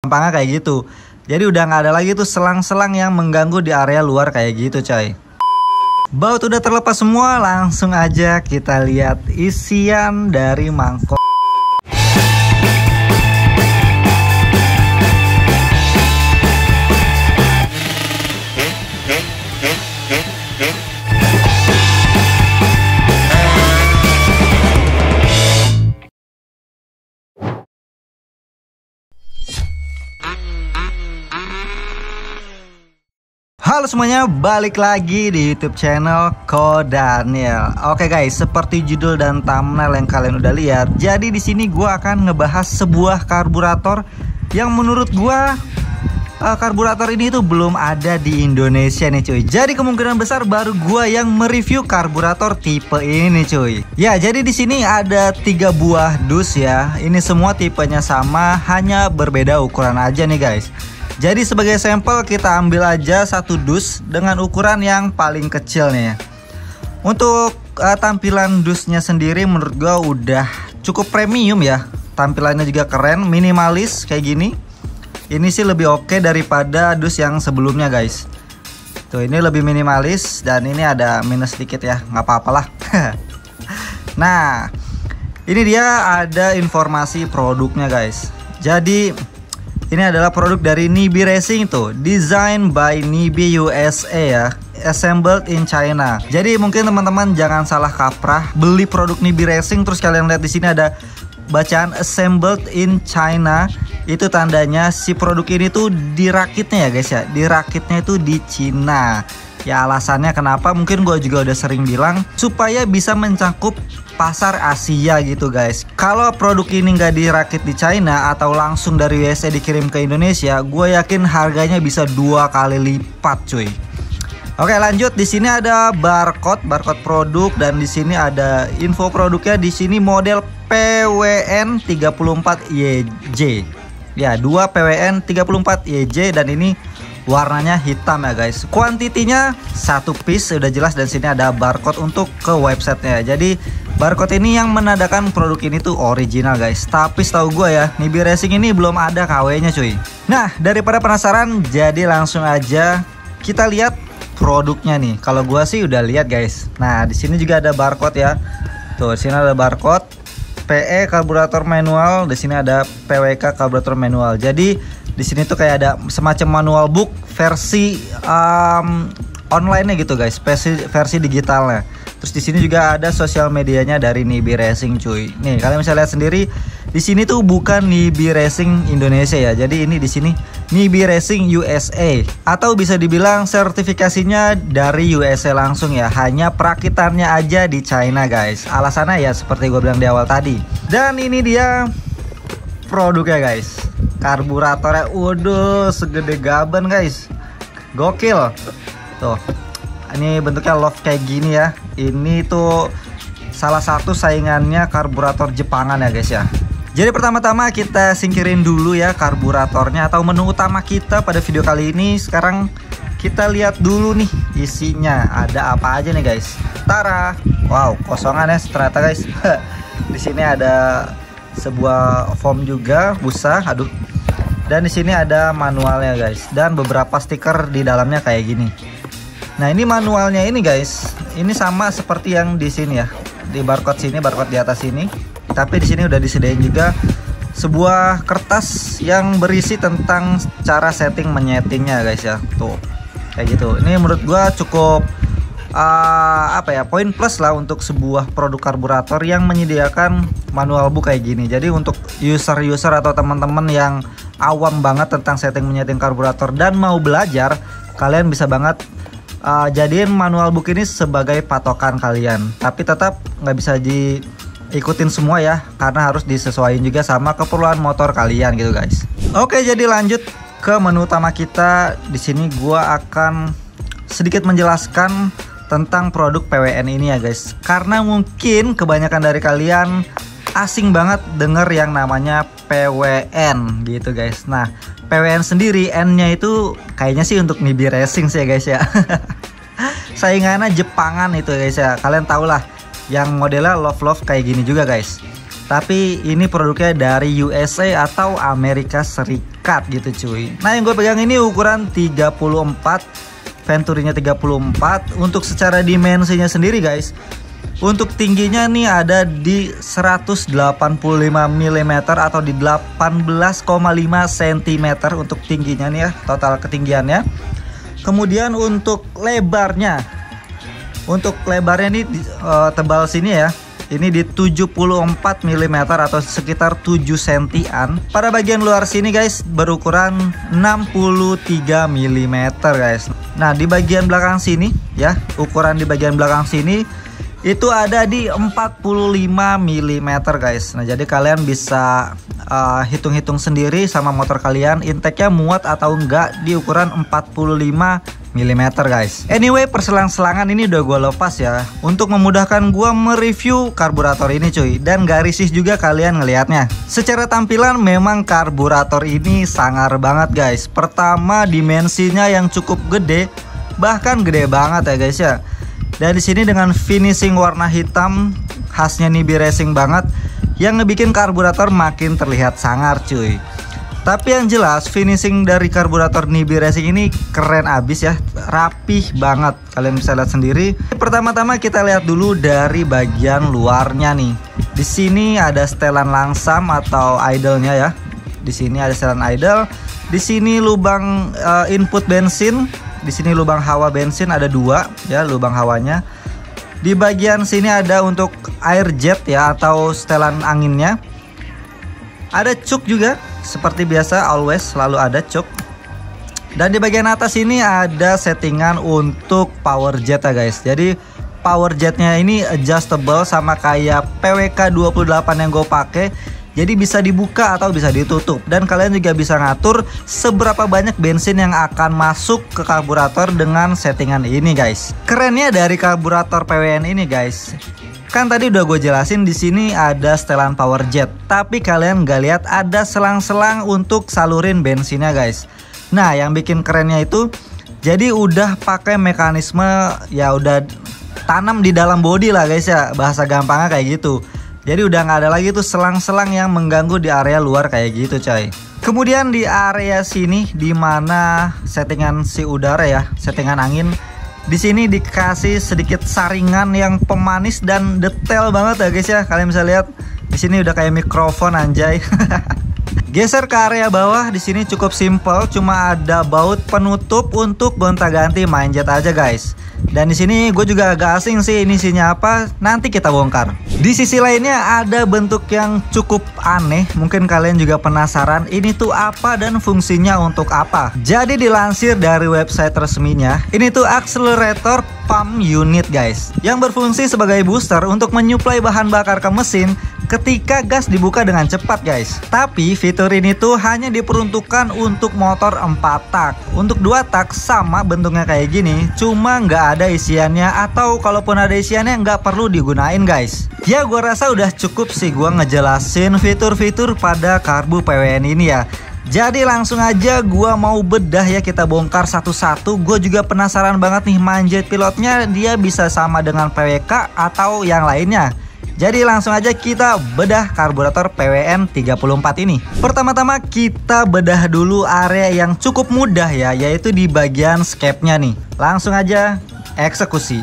gampangnya kayak gitu. Jadi udah nggak ada lagi tuh selang-selang yang mengganggu di area luar kayak gitu coy. Baut udah terlepas semua, langsung aja kita lihat isian dari mangkok. Halo semuanya, balik lagi di YouTube channel Ko Daniel. Oke guys, seperti judul dan thumbnail yang kalian udah lihat, jadi di sini gua akan ngebahas sebuah karburator yang menurut gua karburator ini tuh belum ada di Indonesia nih cuy. Jadi kemungkinan besar baru gua yang mereview karburator tipe ini cuy. Ya, jadi di sini ada 3 buah dus ya. Ini semua tipenya sama, hanya berbeda ukuran aja nih guys. Jadi sebagai sampel kita ambil aja satu dus dengan ukuran yang paling kecil nih ya. Untuk tampilan dusnya sendiri menurut gua udah cukup premium ya. Tampilannya juga keren, minimalis kayak gini. Ini sih lebih oke daripada dus yang sebelumnya guys. Tuh, ini lebih minimalis dan ini ada minus sedikit ya, nggak apa-apalah. Nah, ini dia ada informasi produknya guys. Jadi ini adalah produk dari Nibi Racing tuh, designed by Nibi USA ya, assembled in China. Jadi mungkin teman-teman jangan salah kaprah beli produk Nibi Racing terus kalian lihat di sini ada bacaan assembled in China. Itu tandanya si produk ini tuh dirakitnya ya guys ya, dirakitnya itu di Cina. Ya alasannya kenapa mungkin gue juga udah sering bilang, supaya bisa mencakup pasar Asia gitu guys. Kalau produk ini nggak dirakit di China atau langsung dari USA dikirim ke Indonesia, gue yakin harganya bisa 2 kali lipat cuy. Oke lanjut, di sini ada barcode produk dan di sini ada info produknya. Di sini model PWN 34YJ. Ya, 2 PWN 34YJ dan ini warnanya hitam ya guys. Kuantitinya 1 piece udah jelas dan sini ada barcode untuk ke websitenya. Jadi barcode ini yang menandakan produk ini tuh original guys. Tapi setahu gue ya, Nibi Racing ini belum ada KW-nya cuy. Nah, daripada penasaran, jadi langsung aja kita lihat produknya nih. Kalau gue sih udah lihat guys. Nah, di sini juga ada barcode ya. Tuh, di sini ada barcode PE karburator manual, di sini ada PWK karburator manual. Jadi di sini tuh kayak ada semacam manual book versi online-nya gitu guys, versi digitalnya. Terus di sini juga ada sosial medianya dari Nibi Racing cuy. Nih kalian bisa lihat sendiri, di sini tuh bukan Nibi Racing Indonesia ya. Jadi ini di sini Nibi Racing USA, atau bisa dibilang sertifikasinya dari USA langsung ya. Hanya perakitannya aja di China guys. Alasannya ya seperti gue bilang di awal tadi. Dan ini dia produknya guys. Karburatornya waduh segede gaban guys. Gokil. Tuh. Ini bentuknya loft kayak gini ya. Ini tuh salah satu saingannya karburator Jepangan ya guys ya. Jadi pertama-tama kita singkirin dulu ya karburatornya atau menu utama kita pada video kali ini. Sekarang kita lihat dulu nih isinya ada apa aja nih guys. Tara. Wow, kosongan ya ternyata guys. Di sini ada sebuah foam juga, busa. Aduh. Dan di sini ada manualnya guys dan beberapa stiker di dalamnya kayak gini. Nah, ini manualnya ini guys. Ini sama seperti yang di sini ya. Di barcode sini, barcode di atas sini. Tapi di sini udah disediain juga sebuah kertas yang berisi tentang cara setting menyetingnya guys ya. Tuh. Kayak gitu. Ini menurut gua cukup apa ya, poin plus lah untuk sebuah produk karburator yang menyediakan manual book kayak gini. Jadi untuk user atau teman-teman yang awam banget tentang setting menyeting karburator dan mau belajar, kalian bisa banget jadiin manual book ini sebagai patokan kalian. Tapi tetap nggak bisa diikutin semua ya, karena harus disesuaikan juga sama keperluan motor kalian gitu guys. Oke, jadi lanjut ke menu utama kita. Di sini gua akan sedikit menjelaskan tentang produk PWN ini ya guys, karena mungkin kebanyakan dari kalian asing banget denger yang namanya PWN gitu guys. Nah, PWN sendiri N-nya itu kayaknya sih untuk Nibi Racing sih ya guys ya. Saingannya Jepangan itu guys ya. Kalian tau lah yang modelnya love kayak gini juga guys. Tapi ini produknya dari USA atau Amerika Serikat. cut gitu cuy. Nah yang gue pegang ini ukuran 34, Venturinya 34. Untuk secara dimensinya sendiri guys, untuk tingginya nih ada di 185 mm atau di 18,5 cm untuk tingginya nih ya, total ketinggiannya. Kemudian untuk lebarnya nih tebal sini ya, ini di 74 mm atau sekitar 7 cm. Pada bagian luar sini guys berukuran 63 mm guys. Nah di bagian belakang sini ya, ukuran di bagian belakang sini itu ada di 45 mm guys. Nah jadi kalian bisa hitung-hitung sendiri sama motor kalian, intake-nya muat atau enggak di ukuran 45 mm guys. Anyway, perselang-selangan ini udah gue lepas ya, untuk memudahkan gue mereview karburator ini cuy, dan gak risih juga kalian ngelihatnya. Secara tampilan memang karburator ini sangar banget guys. Pertama dimensinya yang cukup gede, bahkan gede banget ya guys ya. Dan di sini dengan finishing warna hitam khasnya Nibi Racing banget, yang ngebikin karburator makin terlihat sangar cuy. Tapi yang jelas finishing dari karburator Nibi Racing ini keren abis ya, rapih banget. Kalian bisa lihat sendiri. Pertama-tama kita lihat dulu dari bagian luarnya nih. Di sini ada setelan langsam atau idle-nya ya. Di sini ada setelan idle. Di sini lubang input bensin. Di sini lubang hawa bensin ada 2 ya, lubang hawanya. Di bagian sini ada untuk air jet ya atau setelan anginnya. Ada cuk juga seperti biasa, always selalu ada cuk. Dan di bagian atas ini ada settingan untuk power jet ya guys. Jadi power jetnya ini adjustable sama kayak PWK 28 yang gue pakai. Jadi bisa dibuka atau bisa ditutup, dan kalian juga bisa ngatur seberapa banyak bensin yang akan masuk ke karburator dengan settingan ini guys. Kerennya dari karburator PWN ini guys, kan tadi udah gue jelasin di sini ada setelan power jet, tapi kalian gak lihat ada selang-selang untuk salurin bensinnya guys. Nah yang bikin kerennya itu, jadi udah pakai mekanisme ya, udah tanam di dalam bodi lah guys ya, bahasa gampangnya kayak gitu. Jadi udah nggak ada lagi tuh selang-selang yang mengganggu di area luar kayak gitu coy. Kemudian di area sini dimana settingan si udara ya, settingan angin, di sini dikasih sedikit saringan yang pemanis dan detail banget ya guys ya. Kalian bisa lihat di sini udah kayak mikrofon anjay. Geser ke area bawah, di sini cukup simple, cuma ada baut penutup untuk gonta-ganti main jet aja guys. Dan di sini gue juga agak asing sih, ini isinya apa, nanti kita bongkar. Di sisi lainnya ada bentuk yang cukup aneh, mungkin kalian juga penasaran ini tuh apa dan fungsinya untuk apa. Jadi dilansir dari website resminya, ini tuh accelerator pump unit guys, yang berfungsi sebagai booster untuk menyuplai bahan bakar ke mesin ketika gas dibuka dengan cepat guys. Tapi fitur ini tuh hanya diperuntukkan untuk motor 4 tak. Untuk 2 tak sama bentuknya kayak gini, cuma nggak ada isiannya, atau kalaupun ada isiannya nggak perlu digunain guys. Ya gue rasa udah cukup sih gue ngejelasin fitur-fitur pada karbu PWN ini ya. Jadi langsung aja gue mau bedah ya, kita bongkar satu-satu. Gue juga penasaran banget nih, manjet pilotnya dia bisa sama dengan PWK atau yang lainnya. Jadi langsung aja kita bedah karburator PWN 34 ini. Pertama-tama kita bedah dulu area yang cukup mudah ya, yaitu di bagian skepnya nih. Langsung aja eksekusi.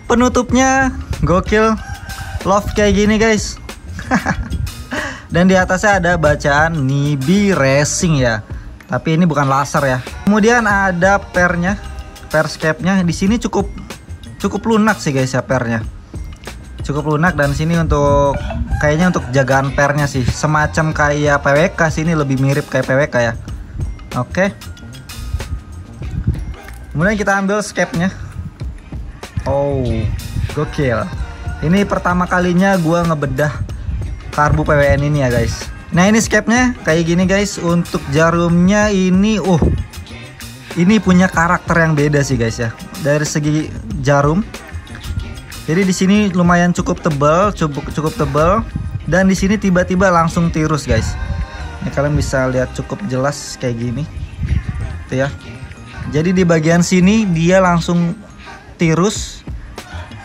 Penutupnya gokil, love kayak gini guys. Dan di atasnya ada bacaan Nibi Racing ya, tapi ini bukan laser ya. Kemudian ada pernya, perscape-nya di sini cukup lunak sih guys ya, pernya cukup lunak. Dan sini untuk kayaknya untuk jagaan pernya sih, semacam kayak PWK, sini lebih mirip kayak PWK ya. Oke. Kemudian kita ambil scape-nya. Oh, gokil. Ini pertama kalinya gua ngebedah karbu PWN ini ya guys. Nah ini scape-nya kayak gini guys. Untuk jarumnya ini ini punya karakter yang beda sih guys ya, dari segi jarum. Jadi di sini lumayan cukup tebal, cukup tebal, dan di sini tiba-tiba langsung tirus guys. Ini kalian bisa lihat cukup jelas kayak gini, tuh ya. Jadi di bagian sini dia langsung tirus,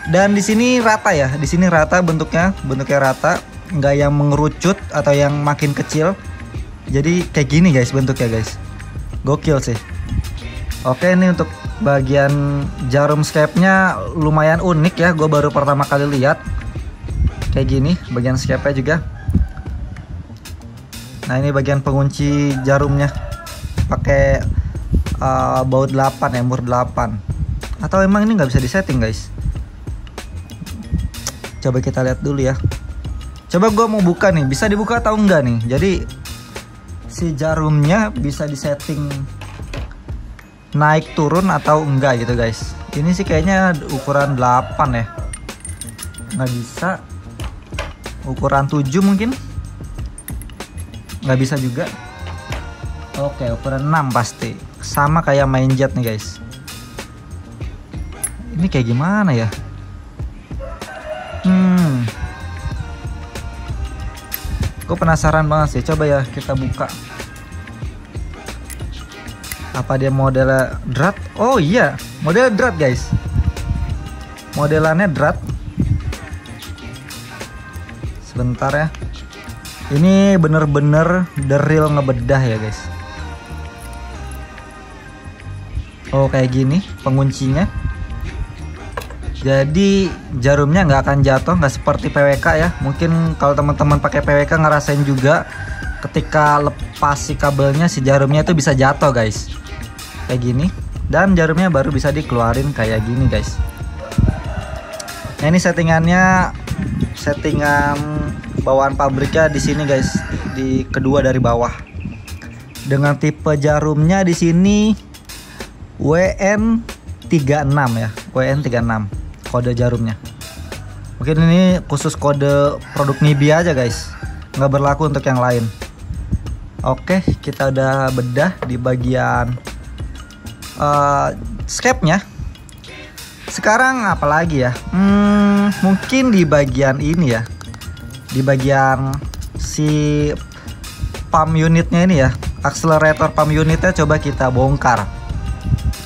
dan di sini rata ya. Di sini rata bentuknya rata. nggak yang mengerucut atau yang makin kecil. Jadi kayak gini guys bentuknya guys, gokil sih. Oke, ini untuk bagian jarum scape-nya lumayan unik ya, gue baru pertama kali lihat kayak gini bagian scape-nya juga. Nah ini bagian pengunci jarumnya, pakai baut 8 ya, mur 8. Atau emang ini nggak bisa disetting guys? Coba kita lihat dulu ya. Coba gue mau buka nih, bisa dibuka atau enggak nih? Jadi si jarumnya bisa disetting naik turun atau enggak gitu guys. Ini sih kayaknya ukuran 8 ya, nggak bisa. Ukuran 7 mungkin nggak bisa juga. Oke, ukuran 6 pasti sama kayak main jet nih guys. Ini kayak gimana ya? Gue penasaran banget sih. Coba ya kita buka. Apa dia modelnya drat? Oh iya, model drat guys. Modelannya drat. Sebentar ya. Ini bener-bener the real ngebedah ya guys. Oh kayak gini penguncinya. Jadi jarumnya nggak akan jatuh, nggak seperti PWK ya. Mungkin kalau teman-teman pakai PWK ngerasain juga ketika lepas si kabelnya, si jarumnya itu bisa jatuh guys. Kayak gini. Dan jarumnya baru bisa dikeluarin kayak gini guys. Nah ini settingannya, settingan bawaan pabriknya di sini guys, di kedua dari bawah. Dengan tipe jarumnya di sini WN36 ya, WN36 kode jarumnya. Mungkin ini khusus kode produk Nibia aja guys, nggak berlaku untuk yang lain. Oke, kita udah bedah di bagian scape-nya. Sekarang apa lagi ya? Mungkin di bagian ini ya, di bagian si pump unitnya ini ya, accelerator pump unitnya coba kita bongkar.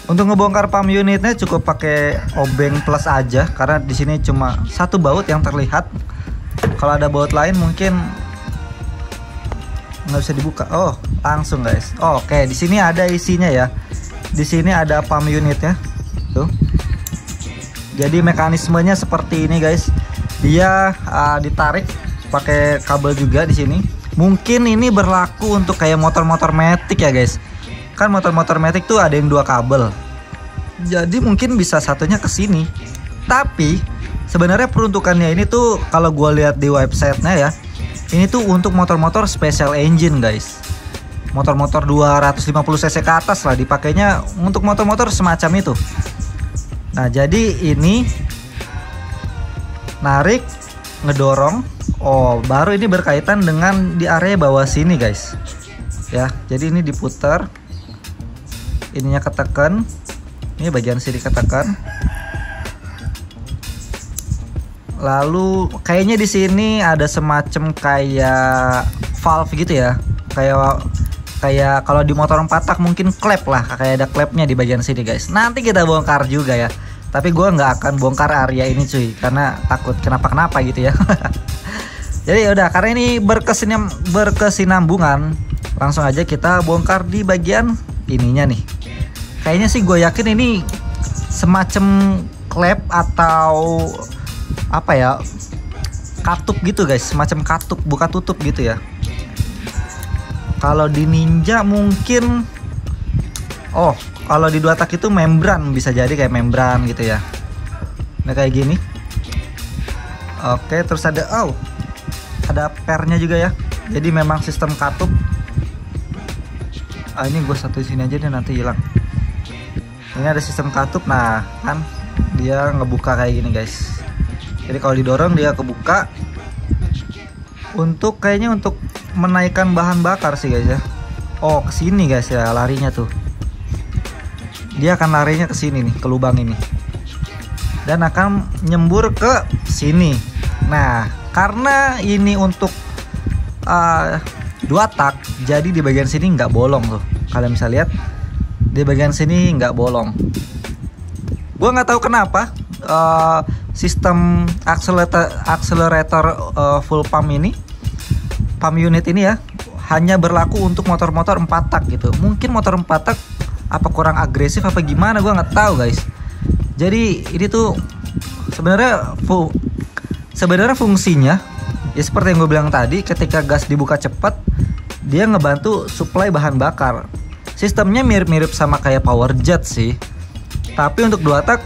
Untuk ngebongkar pump unitnya cukup pakai obeng plus aja, karena di sini cuma satu baut yang terlihat. Kalau ada baut lain mungkin nggak bisa dibuka. Oh langsung guys. Oh, oke, di sini ada isinya ya. Di sini ada pump unitnya tuh. Jadi mekanismenya seperti ini guys. Dia ditarik pakai kabel juga di sini. Mungkin ini berlaku untuk kayak motor-motor matic ya guys. Kan motor-motor matic tuh ada yang 2 kabel. Jadi mungkin bisa satunya ke sini. Tapi sebenarnya peruntukannya ini tuh kalau gue lihat di websitenya ya, ini tuh untuk motor-motor special engine guys. Motor-motor 250 cc ke atas lah dipakainya, untuk motor-motor semacam itu. Nah jadi ini narik, ngedorong. Oh baru ini berkaitan dengan di area bawah sini guys. Ya jadi ini diputar, ininya ketekan, ini bagian sini ketekan. Lalu kayaknya di sini ada semacam kayak valve gitu ya, kayak kalau di motor 4 tak mungkin klep lah, kayak ada klepnya di bagian sini guys. Nanti kita bongkar juga ya, tapi gue nggak akan bongkar area ini cuy, karena takut kenapa-kenapa gitu ya. Jadi udah, karena ini berkesinambungan, langsung aja kita bongkar di bagian ininya nih. Kayaknya sih gue yakin ini semacam klep atau apa ya, katup gitu guys, semacam katup buka tutup gitu ya. Kalau di Ninja mungkin, oh kalau di 2 tak itu membran, bisa jadi kayak membran gitu ya. Nah kayak gini. Oke, terus ada ada pernya juga ya. Jadi memang sistem katup. Ini gue satu sini aja deh, nanti hilang. Ini ada sistem katup. Nah kan dia ngebuka kayak gini guys. Jadi kalau didorong dia kebuka. Untuk kayaknya untuk menaikkan bahan bakar sih guys ya. Oh kesini guys ya larinya tuh. Dia akan larinya ke sini nih, ke lubang ini, dan akan nyembur ke sini. Nah karena ini untuk 2 tak, jadi di bagian sini nggak bolong tuh. Kalian bisa lihat di bagian sini nggak bolong. Gua nggak tahu kenapa sistem accelerator full pump unit ini ya, hanya berlaku untuk motor-motor 4 tak gitu. Mungkin motor 4 tak apa kurang agresif apa gimana, gua nggak tahu guys. Jadi ini tuh sebenarnya fungsinya ya seperti yang gue bilang tadi, ketika gas dibuka cepat dia ngebantu suplai bahan bakar. Sistemnya mirip-mirip sama kayak power jet sih, tapi untuk 2 tak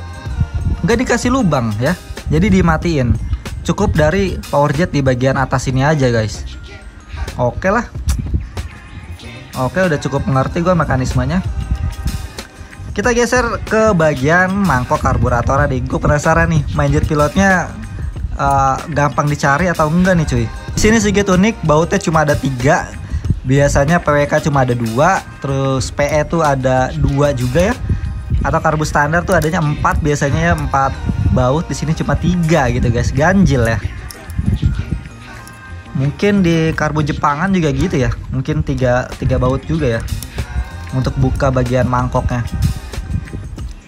nggak dikasih lubang ya, jadi dimatiin. Cukup dari power jet di bagian atas ini aja guys. Oke lah, oke, udah cukup mengerti gue mekanismenya. Kita geser ke bagian mangkok karburator nih. Gue penasaran nih, main jet pilotnya gampang dicari atau enggak nih cuy. Di sini sedikit unik, bautnya cuma ada 3. Biasanya PWK cuma ada 2, terus PE tuh ada 2 juga ya. Atau karbu standar tuh adanya 4 biasanya ya, 4 baut. Di sini cuma 3 gitu guys, ganjil ya. Mungkin di karbu Jepangan juga gitu ya, mungkin 3 baut juga ya untuk buka bagian mangkoknya.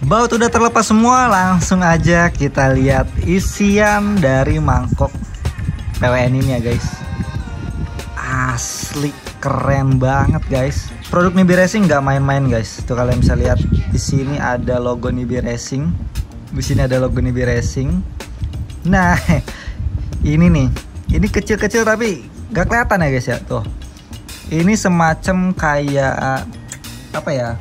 Baut udah terlepas semua, langsung aja kita lihat isian dari mangkok PWN ini ya guys. Asli keren banget guys. Produk Nibi Racing nggak main-main guys. Tuh kalian bisa lihat di sini ada logo Nibi Racing. Di sini ada logo Nibi Racing. Nah, ini nih. Ini kecil-kecil tapi nggak kelihatan ya guys ya. Tuh. Ini semacam kayak apa ya?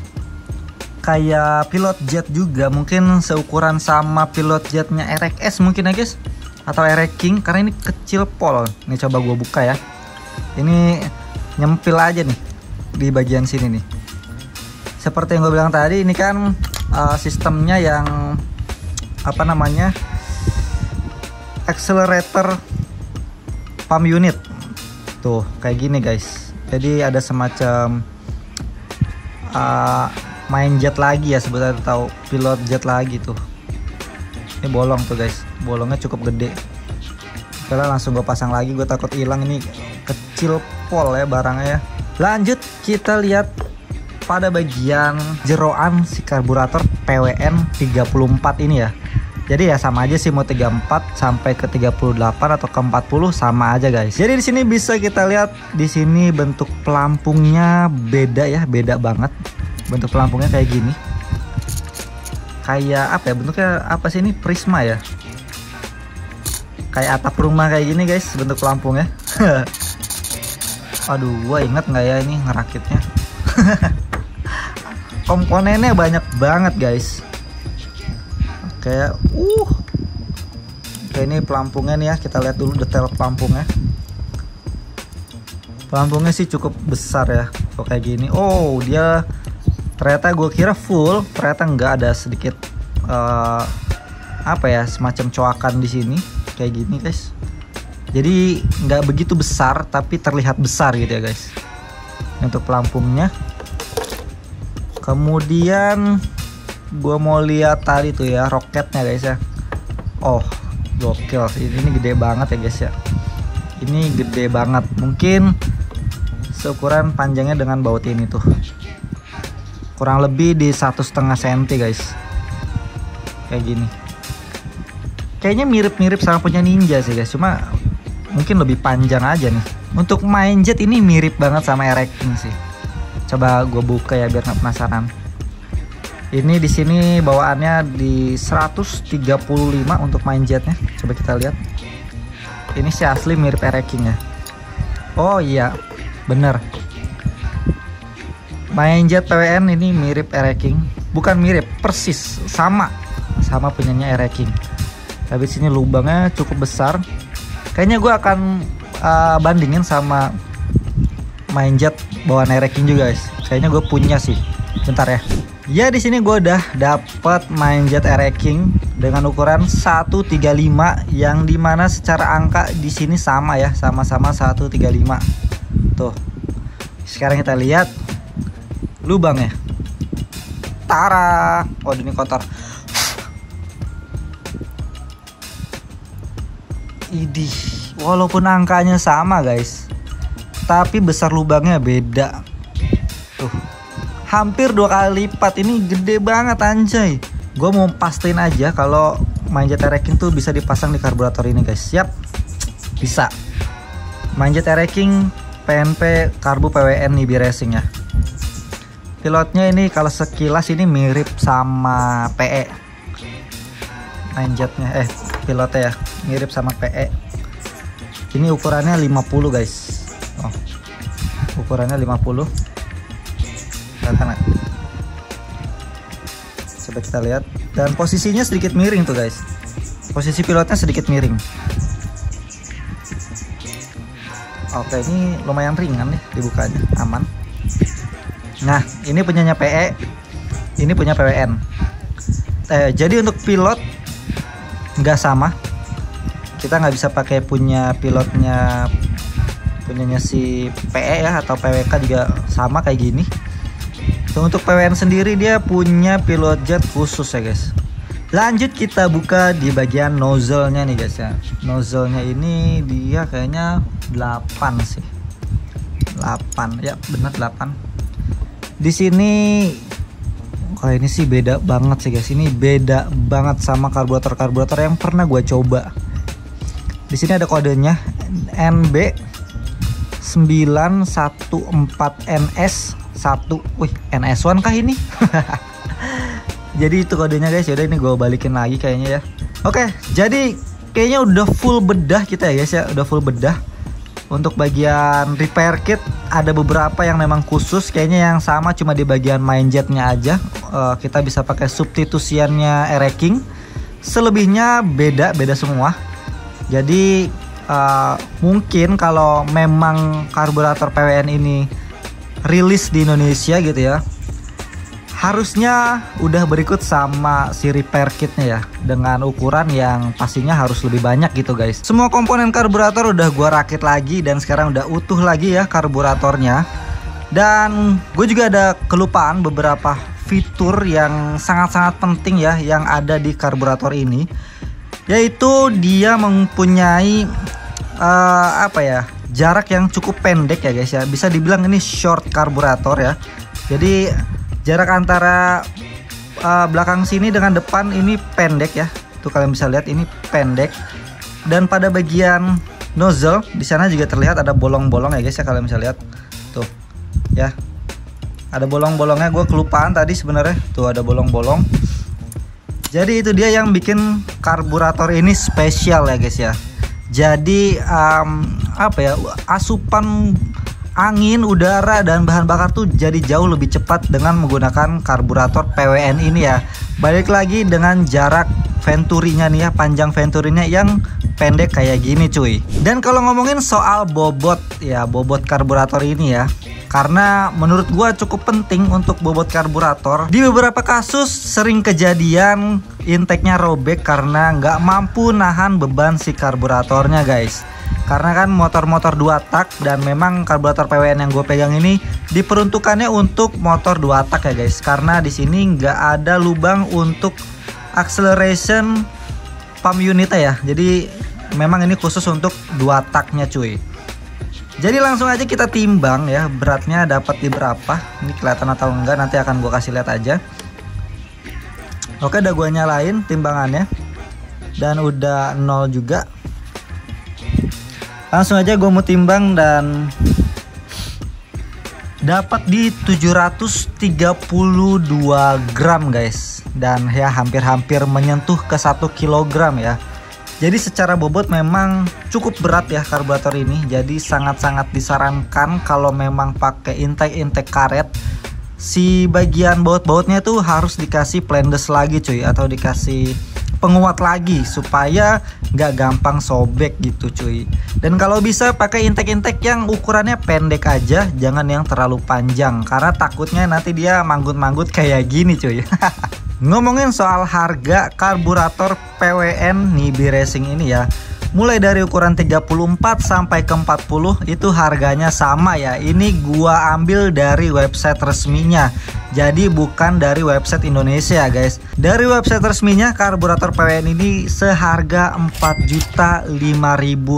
Kayak pilot jet juga, mungkin seukuran sama pilot jetnya RX mungkin ya guys, atau RX King, karena ini kecil pol. Nih coba gue buka ya. Ini nyempil aja nih di bagian sini nih. Seperti yang gue bilang tadi, ini kan sistemnya yang apa namanya, accelerator pump unit. Tuh kayak gini guys. Jadi ada semacam main jet lagi ya sebetulnya, atau pilot jet lagi tuh. Ini bolong tuh guys, bolongnya cukup gede. Karena langsung gue pasang lagi, gue takut hilang, ini kecil pol ya barangnya ya. Lanjut kita lihat pada bagian jeroan si karburator PWN 34 ini ya. Jadi ya sama aja sih, mau 34 sampai ke 38 atau ke 40 sama aja guys. Jadi di sini bisa kita lihat, di sini bentuk pelampungnya beda ya, beda banget. Bentuk pelampungnya kayak gini. Kayak apa ya bentuknya, apa sih ini, prisma ya. Kayak atap rumah kayak gini guys bentuk pelampungnya. Aduh, gua inget nggak ya ini ngerakitnya. Komponennya banyak banget guys. Kayak kayak ini pelampungnya nih ya, kita lihat dulu detail pelampungnya. Pelampungnya sih cukup besar ya, kok kayak gini. Oh, dia ternyata gue kira full, ternyata nggak, ada sedikit apa ya, semacam coakan di sini kayak gini guys. Jadi nggak begitu besar tapi terlihat besar gitu ya guys untuk pelampungnya. Kemudian gue mau lihat tadi tuh ya roketnya guys ya. Oh gokil, ini gede banget ya guys ya. Ini gede banget, mungkin seukuran panjangnya dengan baut ini tuh, kurang lebih di 1,5 cm guys. Kayak gini. Kayaknya mirip-mirip sama punya Ninja sih guys, cuma mungkin lebih panjang aja nih. Untuk main jet ini mirip banget sama RX King sih. Coba gue buka ya biar nggak penasaran. Ini di sini bawaannya di 135 untuk main jetnya. Coba kita lihat. Ini sih asli mirip RX King ya. Oh iya, bener. Main jet PWN ini mirip RX King. Bukan mirip, persis sama punyanya RX King. Tapi sini lubangnya cukup besar. Kayaknya gue akan bandingin sama main jet bawaan RX King juga guys. Kayaknya gue punya sih. Bentar ya. Ya di sini gue udah dapat main jet RX King dengan ukuran 135 yang dimana secara angka di sini sama ya, sama-sama 135. Tuh. Sekarang kita lihat lubangnya. Tara. Waduh ini kotor. Idih, walaupun angkanya sama guys, tapi besar lubangnya beda. Tuh, hampir 2 kali lipat. Ini gede banget anjay. Gue mau pastiin aja kalau Mindjet Air-Racking tuh bisa dipasang di karburator ini guys. Siap, bisa. Mindjet Air-Racking PNP Karbu PWN Nibi Racing ya. Pilotnya ini kalau sekilas ini mirip sama PE. Mindjetnya pilotnya ya mirip sama PE. Ini ukurannya 50 guys. Oh, ukurannya 50. Kelihatan nggak? Coba kita lihat. Dan posisinya sedikit miring tuh guys. Posisi pilotnya sedikit miring. Oke, ini lumayan ringan nih dibukanya, aman. Nah, ini punyanya PE, ini punya PWN. Jadi untuk pilot nggak sama. Kita nggak bisa pakai punyanya si PE ya, atau PWK juga sama kayak gini. Untuk PWN sendiri dia punya pilot jet khusus ya guys. Lanjut kita buka di bagian nozzle-nya nih guys ya. Nozzle-nya ini dia kayaknya 8 sih. 8 ya, benar 8. Di sini ini sih beda banget sih guys. Ini beda banget sama karburator yang pernah gue coba. Di sini ada kodenya NB 914NS1. Wih, NS1 kah ini? Jadi itu kodenya guys. Yaudah, ini gue balikin lagi kayaknya ya. Oke, jadi kayaknya udah full bedah kita ya guys ya. Udah full bedah. Untuk bagian repair kit ada beberapa yang memang khusus, kayaknya yang sama cuma di bagian mindjetnya aja. Kita bisa pakai substitusiannya Air-Racking. Selebihnya beda semua. Jadi mungkin kalau memang karburator PWN ini rilis di Indonesia gitu ya, harusnya udah berikut sama si repair kitnya ya, dengan ukuran yang pastinya harus lebih banyak gitu guys. Semua komponen karburator udah gua rakit lagi dan sekarang udah utuh lagi ya karburatornya. Dan gue juga ada kelupaan beberapa fitur yang sangat-sangat penting ya yang ada di karburator ini, yaitu dia mempunyai jarak yang cukup pendek ya guys ya. Bisa dibilang ini short karburator ya. Jadi jarak antara belakang sini dengan depan ini pendek ya. Tuh kalian bisa lihat ini pendek. Dan pada bagian nozzle di sana juga terlihat ada bolong-bolong ya guys ya, kalian bisa lihat. Tuh. Ya. Ada bolong-bolongnya, gue kelupaan tadi sebenarnya. Tuh ada bolong-bolong. Jadi itu dia yang bikin karburator ini spesial ya guys ya. Jadi asupan angin, udara, dan bahan bakar tuh jadi jauh lebih cepat dengan menggunakan karburator PWN ini ya. Balik lagi dengan jarak venturinya nih ya, panjang venturinya yang pendek kayak gini cuy. Dan kalau ngomongin soal bobot ya, bobot karburator ini ya, karena menurut gua cukup penting untuk bobot karburator. Di beberapa kasus sering kejadian intake-nya robek karena nggak mampu nahan beban si karburatornya guys. Karena kan motor-motor 2 tak, dan memang karburator PWN yang gue pegang ini diperuntukannya untuk motor 2 tak ya guys. Karena di sini nggak ada lubang untuk acceleration pump unitnya ya. Jadi memang ini khusus untuk 2 taknya cuy. Jadi langsung aja kita timbang ya, beratnya dapat di berapa. Ini kelihatan atau enggak nanti akan gue kasih lihat aja. Oke, udah gue nyalain timbangannya. Dan udah 0 juga. Langsung aja gue mau timbang dan dapat di 732 gram guys. Dan ya hampir-hampir menyentuh ke 1 kilogram ya. Jadi secara bobot memang cukup berat ya karburator ini. Jadi sangat-sangat disarankan kalau memang pakai intake karet, si bagian baut-bautnya tuh harus dikasih plendes lagi cuy, atau dikasih penguat lagi supaya nggak gampang sobek gitu cuy. Dan kalau bisa pakai intake yang ukurannya pendek aja, jangan yang terlalu panjang, karena takutnya nanti dia manggut-manggut kayak gini cuy. Ngomongin soal harga karburator PWN Nibi Racing ini ya, mulai dari ukuran 34 sampai ke 40 itu harganya sama ya. Ini gua ambil dari website resminya, jadi bukan dari website Indonesia guys. Dari website resminya karburator PWN ini seharga Rp45.000.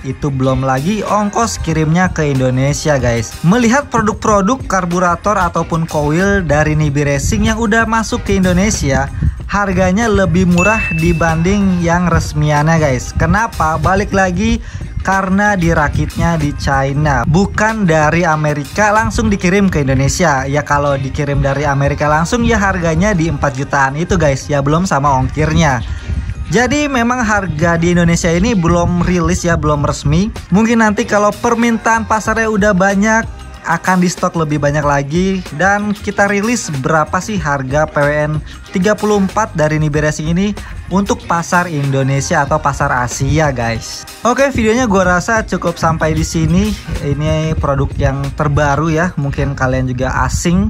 Itu belum lagi ongkos kirimnya ke Indonesia guys. Melihat produk-produk karburator ataupun coil dari Nibi Racing yang udah masuk ke Indonesia, harganya lebih murah dibanding yang resmiannya guys. Kenapa? Balik lagi, karena dirakitnya di China, bukan dari Amerika langsung dikirim ke Indonesia. Ya kalau dikirim dari Amerika langsung ya harganya di 4 jutaan itu guys, ya belum sama ongkirnya. Jadi memang harga di Indonesia ini belum rilis ya, belum resmi. Mungkin nanti kalau permintaan pasarnya udah banyak, akan di stok lebih banyak lagi dan kita rilis berapa sih harga PWN 34 dari Nibie Racing ini untuk pasar Indonesia atau pasar Asia guys. Oke, videonya gue rasa cukup sampai di sini. Ini produk yang terbaru ya, mungkin kalian juga asing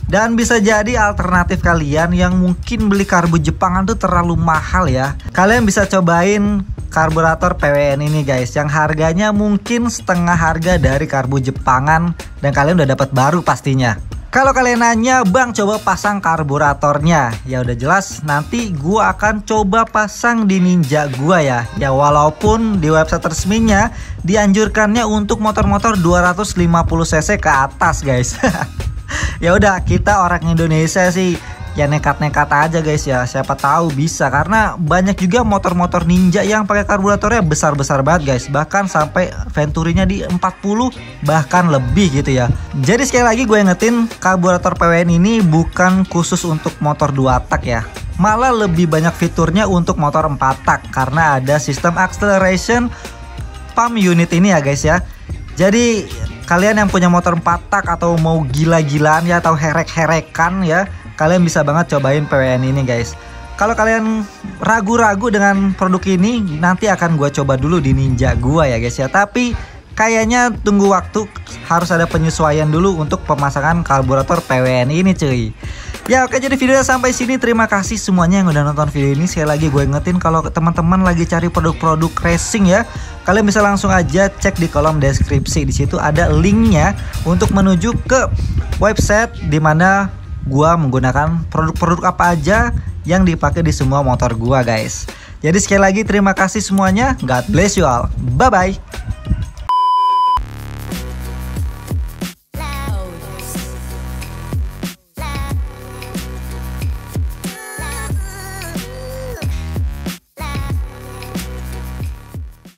dan bisa jadi alternatif kalian yang mungkin beli karbu Jepangan tuh terlalu mahal ya. Kalian bisa cobain karburator PWN ini guys, yang harganya mungkin setengah harga dari karbu Jepangan dan kalian udah dapat baru pastinya. Kalau kalian nanya, bang coba pasang karburatornya, ya udah jelas nanti gua akan coba pasang di Ninja gua ya. Ya walaupun di website resminya dianjurkannya untuk motor-motor 250 cc ke atas guys. Ya udah, kita orang Indonesia sih ya nekat-nekat aja guys ya, siapa tahu bisa, karena banyak juga motor-motor Ninja yang pakai karburatornya besar-besar banget guys, bahkan sampai Venturinya di 40 bahkan lebih gitu ya. Jadi sekali lagi gue ingetin, karburator PWN ini bukan khusus untuk motor 2 tak ya, malah lebih banyak fiturnya untuk motor 4 tak karena ada sistem acceleration pump unit ini ya guys ya. Jadi kalian yang punya motor 4 tak atau mau gila-gilaan ya atau herek-herekan ya, kalian bisa banget cobain PWN ini guys. Kalau kalian ragu-ragu dengan produk ini, nanti akan gue coba dulu di Ninja gua ya guys ya. Tapi kayaknya tunggu waktu, harus ada penyesuaian dulu untuk pemasangan karburator PWN ini cuy. Ya oke, jadi videonya sampai sini. Terima kasih semuanya yang udah nonton video ini. Sekali lagi gue ingetin, kalau teman-teman lagi cari produk-produk racing ya, kalian bisa langsung aja cek di kolom deskripsi. Di situ ada linknya untuk menuju ke website dimana gua menggunakan produk-produk apa aja yang dipakai di semua motor gua guys. Jadi sekali lagi terima kasih semuanya. God bless you all. Bye bye.